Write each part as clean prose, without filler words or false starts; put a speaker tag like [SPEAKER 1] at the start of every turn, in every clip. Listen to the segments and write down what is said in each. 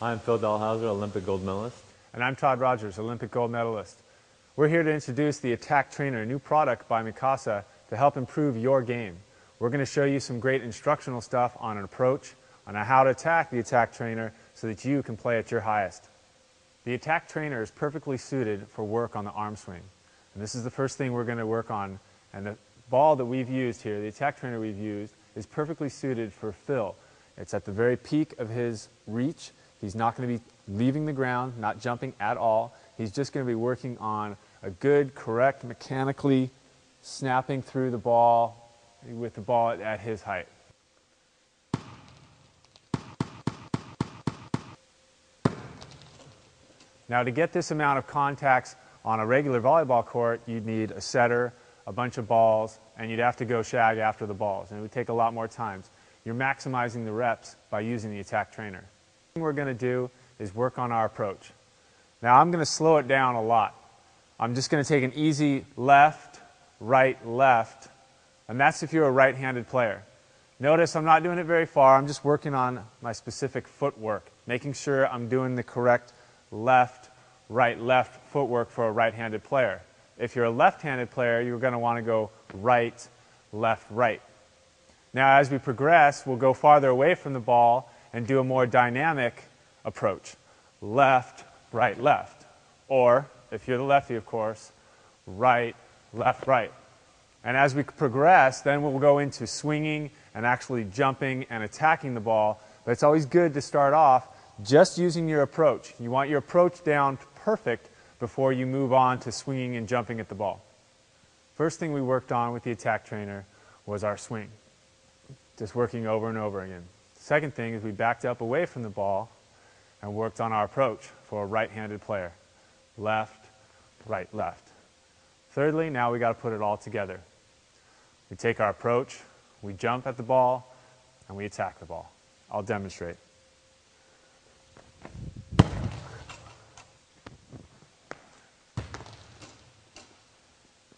[SPEAKER 1] I'm Phil Dahlhauser, Olympic gold medalist.
[SPEAKER 2] And I'm Todd Rogers, Olympic gold medalist. We're here to introduce the Attack Trainer, a new product by Mikasa to help improve your game. We're going to show you some great instructional stuff on an approach, on how to attack the Attack Trainer so that you can play at your highest. The Attack Trainer is perfectly suited for work on the arm swing. And this is the first thing we're going to work on. And the ball that we've used here, the Attack Trainer we've used, is perfectly suited for Phil. It's at the very peak of his reach. He's not going to be leaving the ground, not jumping at all. He's just going to be working on a good, correct, mechanically snapping through the ball with the ball at his height. Now, to get this amount of contacts on a regular volleyball court, you'd need a setter, a bunch of balls, and you'd have to go shag after the balls, and it would take a lot more times. You're maximizing the reps by using the Attack Trainer. What we're going to do is work on our approach. Now I'm going to slow it down a lot. I'm just going to take an easy left, left, and that's if you're a right-handed player. Notice I'm not doing it very far. I'm just working on my specific footwork, making sure I'm doing the correct left, left footwork for a right-handed player. If you're a left-handed player, you're going to want to go right, left, right. Now as we progress, we'll go farther away from the ball and do a more dynamic approach. Left, left. Or, if you're the lefty, of course, right, left, right. And as we progress, then we'll go into swinging and actually jumping and attacking the ball. But it's always good to start off just using your approach. You want your approach down perfect before you move on to swinging and jumping at the ball. First thing we worked on with the Attack Trainer was our swing. Just working over and over again. Second thing is we backed up away from the ball and worked on our approach for a right-handed player. Left, left. Thirdly, now we got to put it all together. We take our approach, we jump at the ball, and we attack the ball. I'll demonstrate.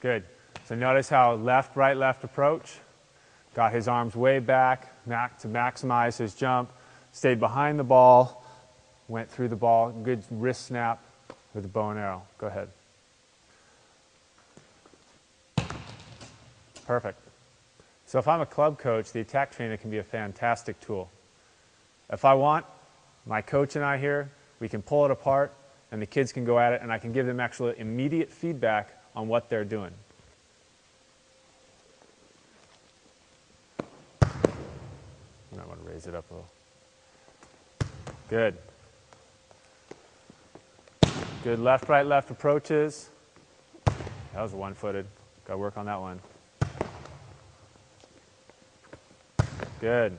[SPEAKER 2] Good. So notice how left, left approach. Got his arms way back to maximize his jump. Stayed behind the ball. Went through the ball. Good wrist snap with the bow and arrow. Go ahead. Perfect. So if I'm a club coach, the Attack Trainer can be a fantastic tool. If I want, my coach and I here, we can pull it apart and the kids can go at it and I can give them actually immediate feedback on what they're doing. You might want to raise it up a little. Good. Good left, left approaches. That was one-footed. Got to work on that one. Good.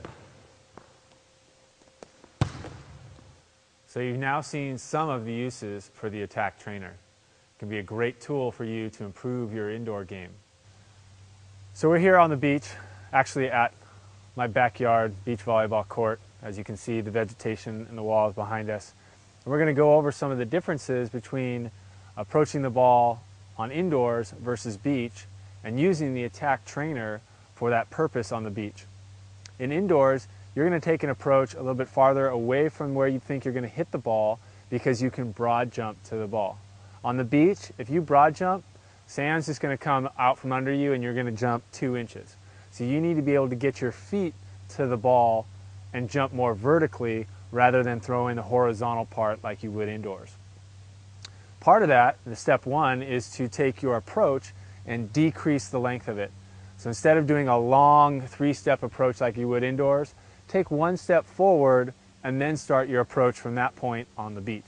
[SPEAKER 2] So you've now seen some of the uses for the Attack Trainer. It can be a great tool for you to improve your indoor game. So we're here on the beach, actually at my backyard beach volleyball court. As you can see, the vegetation and the walls behind us. And we're going to go over some of the differences between approaching the ball on indoors versus beach and using the Attack Trainer for that purpose on the beach. In indoors, you're going to take an approach a little bit farther away from where you think you're going to hit the ball because you can broad jump to the ball. On the beach, if you broad jump, sand's just going to come out from under you and you're going to jump 2 inches. So you need to be able to get your feet to the ball and jump more vertically rather than throwing the horizontal part like you would indoors. Part of that, the step one, is to take your approach and decrease the length of it. So instead of doing a long 3-step approach like you would indoors, take 1 step forward and then start your approach from that point on the beach.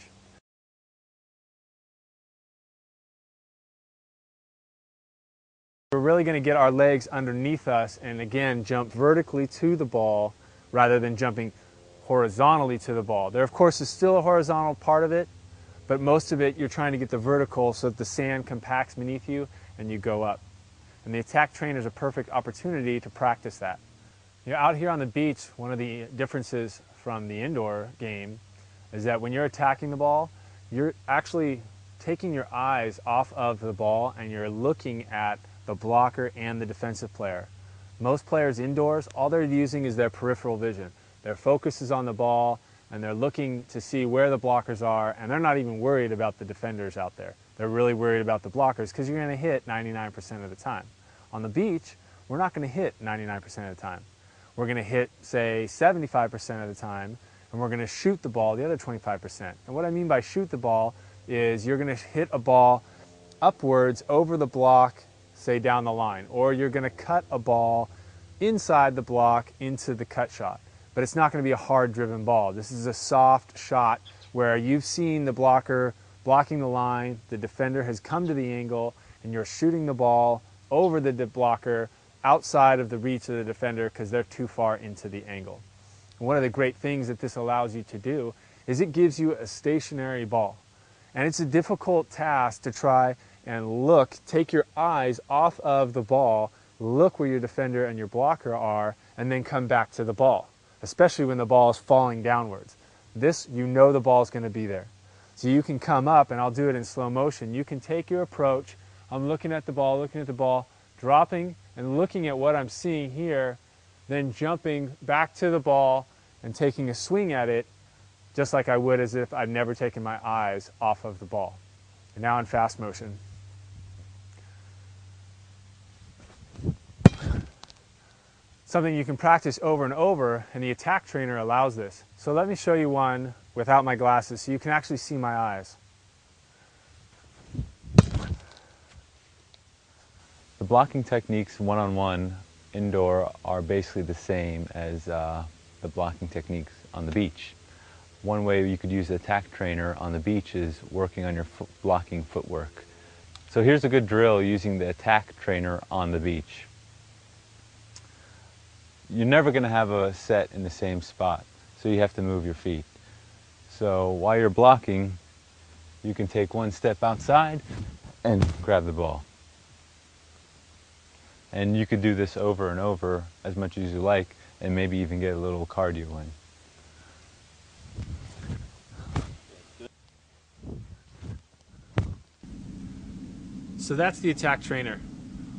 [SPEAKER 2] We're really going to get our legs underneath us and again jump vertically to the ball rather than jumping horizontally to the ball. There of course is still a horizontal part of it, but most of it you're trying to get the vertical so that the sand compacts beneath you and you go up. And the Attack Trainer is a perfect opportunity to practice that. You know, out here on the beach, one of the differences from the indoor game is that when you're attacking the ball, you're actually taking your eyes off of the ball and you're looking at the blocker and the defensive player. Most players indoors, all they're using is their peripheral vision. Their focus is on the ball and they're looking to see where the blockers are, and they're not even worried about the defenders out there. They're really worried about the blockers because you're going to hit 99% of the time. On the beach, we're not going to hit 99% of the time. We're going to hit, say, 75% of the time, and we're going to shoot the ball the other 25%. And what I mean by shoot the ball is you're going to hit a ball upwards over the block, say down the line, or you're going to cut a ball inside the block into the cut shot. But it's not going to be a hard driven ball. This is a soft shot where you've seen the blocker blocking the line, the defender has come to the angle, and you're shooting the ball over the blocker outside of the reach of the defender because they're too far into the angle. And one of the great things that this allows you to do is it gives you a stationary ball. And it's a difficult task to try and take your eyes off of the ball, look where your defender and your blocker are, and then come back to the ball, especially when the ball is falling downwards. This, you know the ball is going to be there. So you can come up, and I'll do it in slow motion. You can take your approach. I'm looking at the ball, dropping and looking at what I'm seeing here, then jumping back to the ball and taking a swing at it, just like I would as if I'd never taken my eyes off of the ball. And now in fast motion. Something you can practice over and over, and the attack trainer allows this. So let me show you one without my glasses so you can actually see my eyes.
[SPEAKER 1] The blocking techniques one-on-one indoor are basically the same as the blocking techniques on the beach. One way you could use the attack trainer on the beach is working on your blocking footwork. So here's a good drill using the attack trainer on the beach. You're never going to have a set in the same spot, so you have to move your feet. So while you're blocking, you can take one step outside and grab the ball. And you could do this over and over as much as you like, and maybe even get a little cardio in.
[SPEAKER 2] So that's the attack trainer.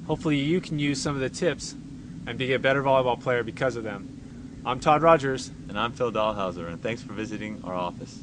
[SPEAKER 2] Hopefully you can use some of the tips and be a better volleyball player because of them. I'm Todd Rogers.
[SPEAKER 1] And I'm Phil Dahlhauser, and thanks for visiting our office.